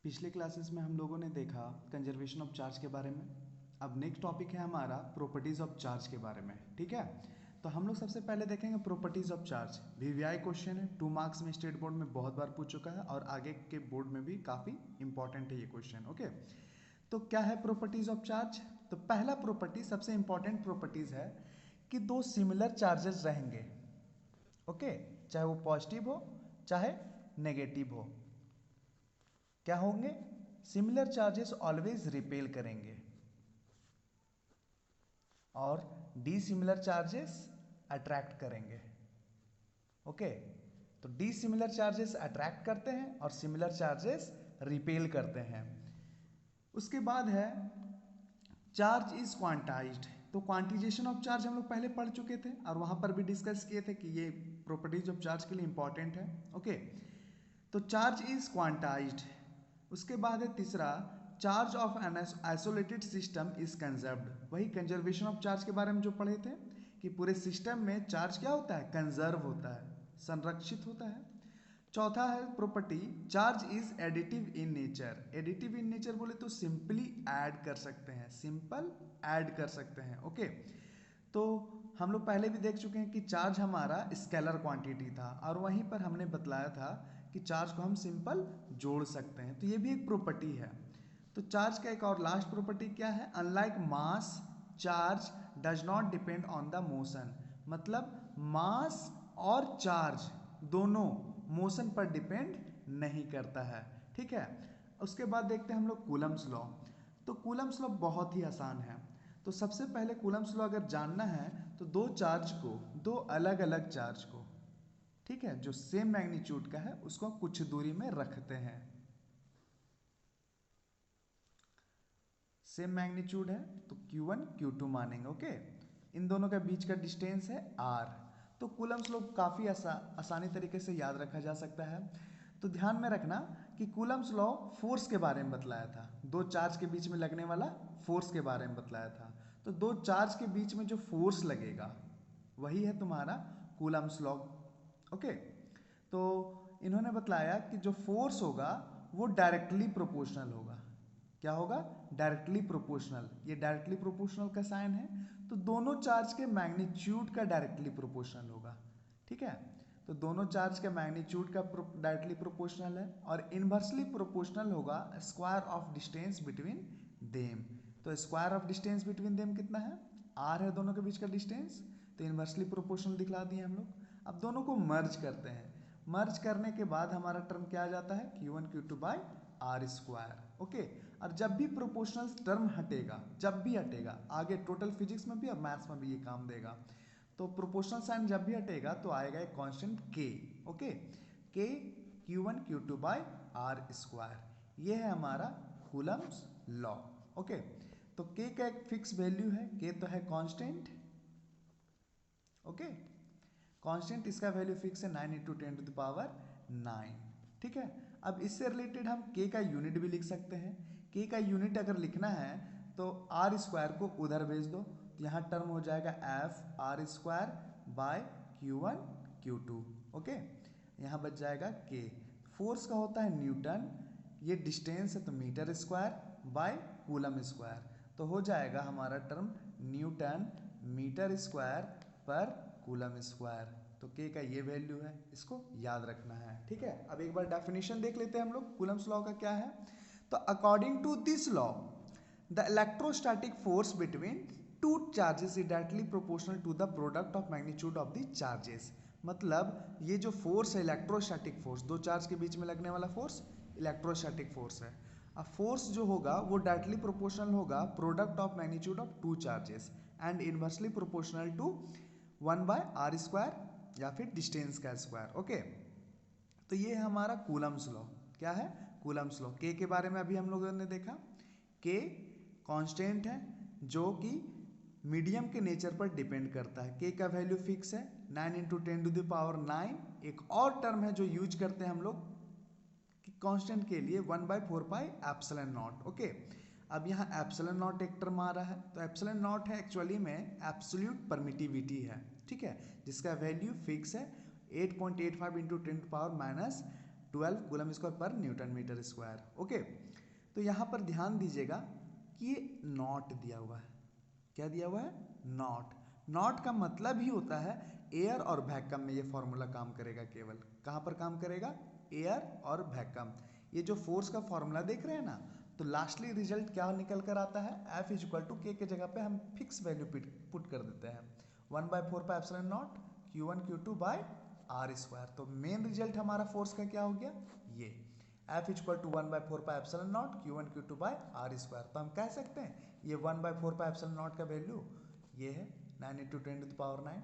पिछले क्लासेस में हम लोगों ने देखा कंजर्वेशन ऑफ चार्ज के बारे में। अब नेक्स्ट टॉपिक है हमारा प्रॉपर्टीज ऑफ चार्ज के बारे में। ठीक है, तो हम लोग सबसे पहले देखेंगे properties of charge. VVI question है, 2 मार्क्स में स्टेट बोर्ड में बहुत बार पूछ चुका है और आगे के बोर्ड में भी काफ़ी इंपॉर्टेंट है ये क्वेश्चन। ओके, तो क्या है प्रॉपर्टीज ऑफ चार्ज? तो पहला प्रॉपर्टी, सबसे इंपॉर्टेंट प्रॉपर्टीज है कि दो सिमिलर चार्जेस रहेंगे। ओके, चाहे वो पॉजिटिव हो चाहे नेगेटिव हो, क्या होंगे? सिमिलर चार्जेस ऑलवेज रिपेल करेंगे और डिसिमिलर चार्जेस अट्रैक्ट करेंगे। ओके, तो डिसिमिलर चार्जेस अट्रैक्ट करते हैं और सिमिलर चार्जेस रिपेल करते हैं। उसके बाद है चार्ज इज क्वांटाइज्ड। तो क्वांटिजेशन ऑफ चार्ज हम लोग पहले पढ़ चुके थे और वहां पर भी डिस्कस किए थे कि ये प्रॉपर्टीज ऑफ चार्ज के लिए इंपॉर्टेंट है। ओके, तो चार्ज इज क्वांटाइज्ड। उसके बाद है तीसरा, charge of an isolated system is conserved. वही कंजर्वेशन ऑफ चार्ज के बारे में जो पढ़े थे कि पूरे सिस्टम में चार्ज क्या होता है? कंजर्व होता है, संरक्षित होता है। चौथा है property, charge is additive in nature. Additive in nature बोले तो सिंपली ऐड कर सकते हैं, सिंपल ऐड कर सकते हैं। ओके, तो हम लोग पहले भी देख चुके हैं कि चार्ज हमारा स्केलर क्वांटिटी था और वहीं पर हमने बतलाया था कि चार्ज को हम सिंपल जोड़ सकते हैं, तो ये भी एक प्रॉपर्टी है। तो चार्ज का एक और लास्ट प्रॉपर्टी क्या है? Unlike mass, charge does not depend on the motion. मतलब मास और चार्ज दोनों मोशन पर डिपेंड नहीं करता है। ठीक है, उसके बाद देखते हैं हम लोग कूलम्स लॉ। तो कूलम्स लॉ बहुत ही आसान है। तो सबसे पहले कूलम्स लॉ अगर जानना है तो दो चार्ज को, दो अलग अलग चार्ज को, ठीक है, जो सेम मैग्नीट्यूड का है उसको कुछ दूरी में रखते हैं। सेम मैग्नीट्यूड है तो Q1 Q2 मानेंगे। ओके, इन दोनों के बीच का डिस्टेंस है R। तो कूलम्स लॉ काफ़ी आसानी तरीके से याद रखा जा सकता है। तो ध्यान में रखना कि कूलम्स लॉ फोर्स के बारे में बतलाया था, दो चार्ज के बीच में लगने वाला फोर्स के बारे में बतलाया था। तो दो चार्ज के बीच में जो फोर्स लगेगा वही है तुम्हारा कूलम्स लॉ। ओके, तो इन्होंने बतलाया कि जो फोर्स होगा वो डायरेक्टली प्रोपोर्शनल होगा। क्या होगा? Directly proportional. ये डायरेक्टली प्रोपोर्शनल का साइन है, तो दोनों चार्ज के मैग्नीट्यूड का डायरेक्टली प्रोपोर्शनल होगा। ठीक है, तो दोनों चार्ज के मैग्नीट्यूड का डायरेक्टली प्रोपोर्शनल है और इनवर्सली प्रोपोर्शनल होगा square of distance between them. तो square of distance between them कितना है? R है दोनों के बीच का डिस्टेंस, तो इनवर्सली प्रोपोर्शनल दिखला दिए हम लोग। अब दोनों को मर्ज करते हैं। मर्ज करने के बाद हमारा टर्म क्या आ जाता है? Q1 Q2 by R square. Okay, और जब भी प्रोपोर्शनल टर्म हटेगा, जब भी हटेगा, आगे टोटल फिजिक्स में भी और मैथ्स में भी ये काम देगा, तो प्रोपोर्शनल साइन जब भी हटेगा तो आएगा एक constant k। Okay, k Q1 Q2 by R square. ये है हमारा कूलम्स लॉ। ओके, तो k का एक फिक्स वैल्यू है, k तो है कांस्टेंट। ओके, कांस्टेंट, इसका वैल्यू फिक्स है 9 इंटू 10 टू द पावर 9। ठीक है, अब इससे रिलेटेड हम k का यूनिट भी लिख सकते हैं। k का यूनिट अगर लिखना है तो आर स्क्वायर को उधर भेज दो, तो यहाँ टर्म हो जाएगा F R square by Q1 Q2। Okay, यहाँ बच जाएगा k। फोर्स का होता है न्यूटन, ये डिस्टेंस है तो metre square by coulomb square, तो हो जाएगा हमारा टर्म न्यूटन मीटर स्क्वायर पर कूलम स्क्वायर। तो k का ये वैल्यू है, इसको याद रखना है। ठीक है, अब एक बार डेफिनेशन देख लेते हैं हम लोग कूलम्स लॉ का क्या है। तो according to this law the electrostatic force between two charges is directly proportional to the product of magnitude of the charges. मतलब ये जो फोर्स है इलेक्ट्रोस्टैटिक फोर्स, दो चार्ज के बीच में लगने वाला फोर्स इलेक्ट्रोस्टैटिक फोर्स है। अब फोर्स जो होगा वो डायरेक्टली प्रोपोर्शनल होगा product of magnitude of two charges and inversely proportional to 1 by are square या फिर डिस्टेंस का स्क्वायर। ओके, तो ये है हमारा कूलम्स लॉ। क्या है? Coulomb's law. के बारे में अभी हम लोगों ने देखा, के कांस्टेंट है जो कि मीडियम के नेचर पर डिपेंड करता है। के का वैल्यू फिक्स है 9 इंटू 10 टू द पावर 9। एक और टर्म है जो यूज करते हैं हम लोग कि कांस्टेंट के लिए 1/4 पाई एप्सिलॉन नॉट। ओके, अब यहाँ एप्सिलॉन नॉट एक टर्म आ रहा है, तो एप्सिलॉन नॉट है एक्चुअली में एब्सोल्यूट परमिटिविटी है। ठीक है, जिसका वैल्यू फिक्स है 8.85 into 10 power minus 12 coulomb square पर न्यूटन मीटर स्क्वायर। ओके, तो यहाँ पर ध्यान दीजिएगा कि ये नॉट दिया हुआ है। क्या दिया हुआ है? नॉट। नॉट का मतलब ही होता है एयर और वैक्यूम में ये फॉर्मूला काम करेगा। केवल कहाँ पर काम करेगा? एयर और वैक्यूम। ये जो फोर्स का फॉर्मूला देख रहे हैं ना, तो लास्टली रिजल्ट क्या निकल कर आता है? F इज इक्वल टू के जगह पे हम फिक्स वैल्यू पुट कर देते हैं 1/4 pi epsilon nought Q1 Q2 by are square. तो मेन रिजल्ट हमारा फोर्स का क्या हो गया? ये F is equal to 1/4 pi epsilon nought Q1 Q2 by are square. तो हम कह सकते हैं ये 1/4 पाई एप्सिलॉन नॉट का वैल्यू ये है 9 × 10⁹